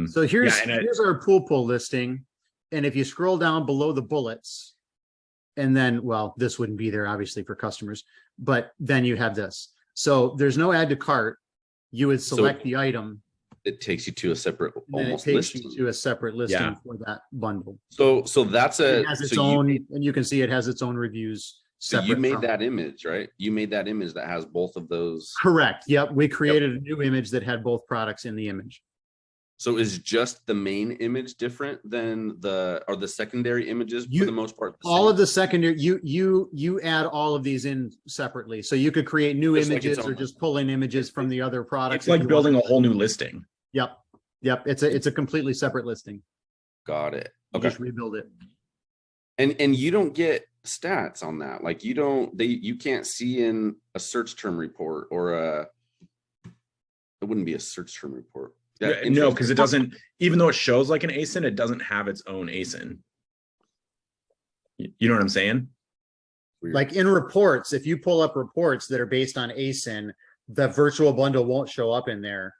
So Yeah, here's our pool pull listing. And if you scroll down below the bullets, and then, well, this wouldn't be there obviously for customers, but then you have this. So there's no add to cart. You would select the item. It takes you to a separate almost it takes listing. you to a separate listing Yeah. for that bundle. So that's a It has its so own, you, and you can see it has its own reviews. so you made that image, right? You made that image that has both of those. Correct. Yep. We created a new image that had both products in the image. So is just the main image different than the secondary images for the most part? All of the secondary, you add all of these in separately. So you could create new images or just pull in images from the other products. It's like building a whole new listing. Yep. Yep. It's a completely separate listing. Got it. You Okay. just rebuild it. And you don't get stats on that. Like you can't see in a search term report or it wouldn't be a search term report. Yeah, no, because it doesn't, even though it shows like an ASIN, it doesn't have its own ASIN. You know what I'm saying? Like in reports, if you pull up reports that are based on ASIN, the virtual bundle won't show up in there,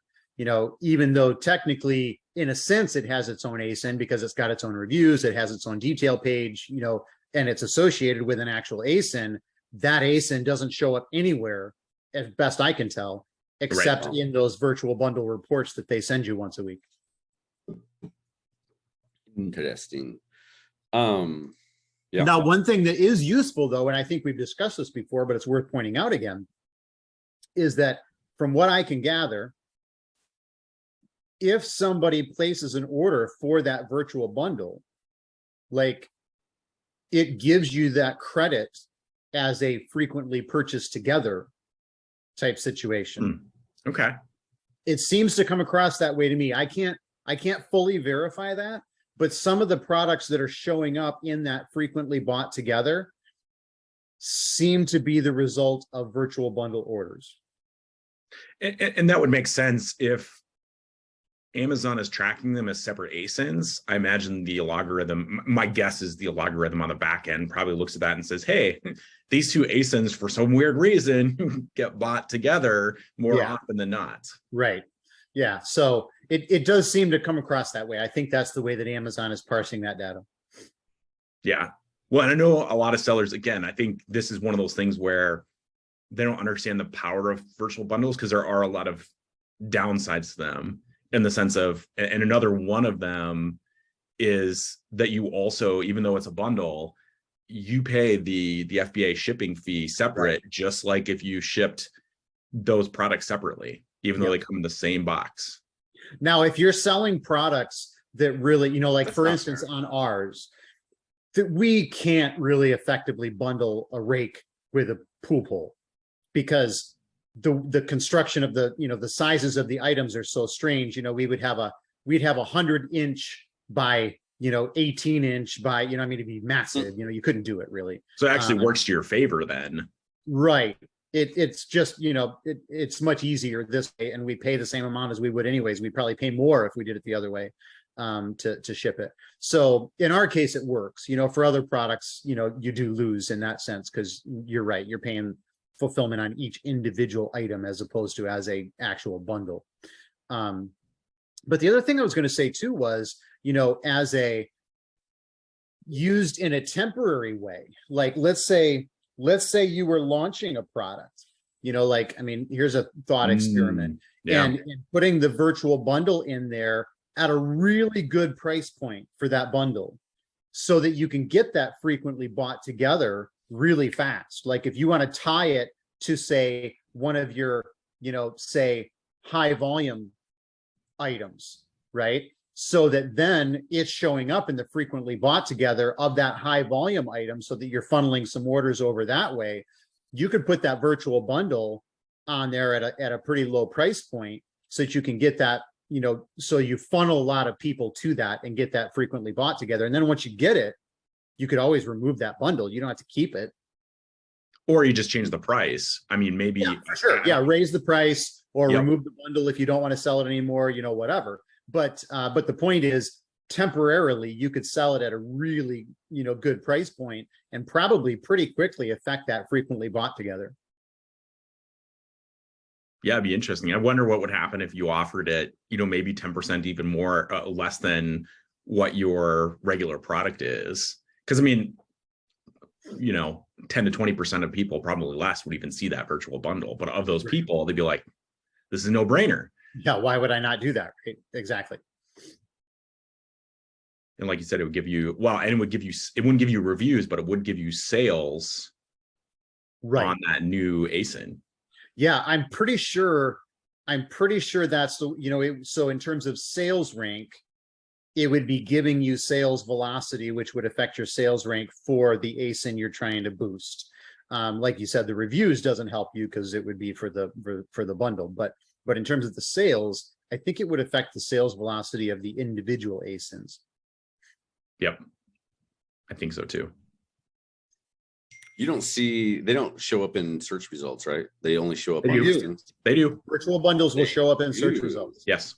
even though technically, in a sense, it has its own ASIN because it's got its own reviews, it has its own detail page, and it's associated with an actual ASIN. That ASIN doesn't show up anywhere, as best I can tell, except in those virtual bundle reports that they send you once a week. Interesting. Yeah. Now, one thing that is useful though, and I think we've discussed this before, but it's worth pointing out again, is that from what I can gather, if somebody places an order for that virtual bundle, like it gives you that credit as a frequently purchased together type situation. Okay. It seems to come across that way to me. I can't fully verify that, but some of the products that are showing up in that frequently bought together seem to be the result of virtual bundle orders. And that would make sense if Amazon is tracking them as separate ASINs. I imagine the algorithm, my guess is the algorithm on the back end probably looks at that and says, hey, these two ASINs for some weird reason get bought together more often than not. Right. Yeah. So it does seem to come across that way. I think that's the way that Amazon is parsing that data. Yeah. Well, and I know a lot of sellers, again, I think this is one of those things where they don't understand the power of virtual bundles because there are a lot of downsides to them. In the sense of, and another one of them is that you also, even though it's a bundle, you pay the FBA shipping fee separate, just like if you shipped those products separately, even though they come in the same box. Now, if you're selling products that really, like for instance, on ours, that we can't really effectively bundle a rake with a pool pole because the construction of the the sizes of the items are so strange. We'd have a 100-inch by 18-inch by it'd be massive. You couldn't do it really. So it actually works to your favor then. Right. It's just it's much easier this way, and we pay the same amount as we would anyways. We'd probably pay more if we did it the other way to ship it. So in our case it works. For other products you do lose in that sense because you're right, you're paying fulfillment on each individual item as opposed to as a actual bundle. But the other thing I was going to say too was, as a used in a temporary way, like let's say you were launching a product, here's a thought experiment and putting the virtual bundle in there at a really good price point for that bundle so that you can get that frequently bought together really fast. Like if you want to tie it to say one of your, say high volume items, right? So that then it's showing up in the frequently bought together of that high volume item so that you're funneling some orders over that way. You could put that virtual bundle on there at a pretty low price point so that you can get that, so you funnel a lot of people to that and get that frequently bought together. And then once you get it, you could always remove that bundle. You don't have to keep it. Or you just change the price. I mean, maybe. Yeah, for sure. Yeah, raise the price or remove the bundle if you don't want to sell it anymore, whatever. But the point is, temporarily, you could sell it at a really, good price point and probably pretty quickly affect that frequently bought together. Yeah, it'd be interesting. I wonder what would happen if you offered it, maybe 10% even more, less than what your regular product is. Because I mean, 10 to 20% of people, probably less, would even see that virtual bundle. But of those people, they'd be like, this is a no-brainer. Yeah, why would I not do that? Right? Exactly. And like you said, it would give you, and it wouldn't give you reviews, but it would give you sales on that new ASIN. Yeah, I'm pretty sure that's the, so in terms of sales rank, it would be giving you sales velocity, which would affect your sales rank for the ASIN you're trying to boost. Like you said, the reviews doesn't help you because it would be for the bundle, but in terms of the sales, I think it would affect the sales velocity of the individual ASINs. Yep. I think so too. They don't show up in search results, right? They only show up on listings. They do. Virtual bundles will show up in search results. Yes.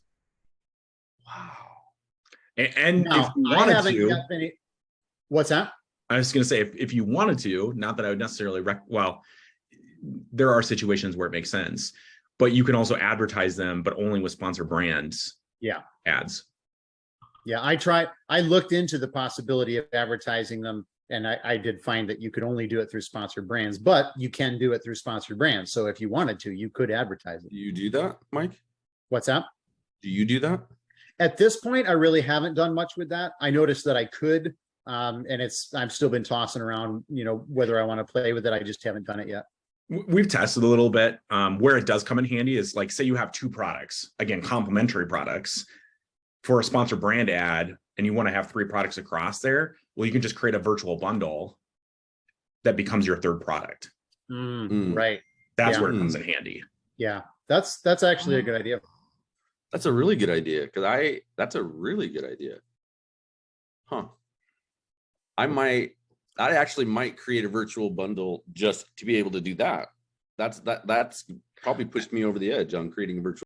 Wow. And now, if you wanted to, what's that? I was going to say, if you wanted to, not that I would necessarily, there are situations where it makes sense, but you can also advertise them, but only with sponsor brands. Yeah. Ads. Yeah. I looked into the possibility of advertising them, and I did find that you could only do it through sponsored brands, but you can do it through sponsored brands. So if you wanted to, you could advertise it. Do you do that, Mike? What's that? Do you do that? At this point, I really haven't done much with that. I noticed that I could, and I've still been tossing around, whether I want to play with it. I just haven't done it yet. We've tested a little bit. Where it does come in handy is, like, say you have 2 products, again, complementary products for a sponsored brand ad, and you want to have 3 products across there. Well, you can just create a virtual bundle that becomes your 3rd product. Right. That's where it comes in handy. Yeah, that's actually a good idea. That's a really good idea, because that's a really good idea. Huh. I actually might create a virtual bundle just to be able to do that. That's probably pushed me over the edge on creating a virtual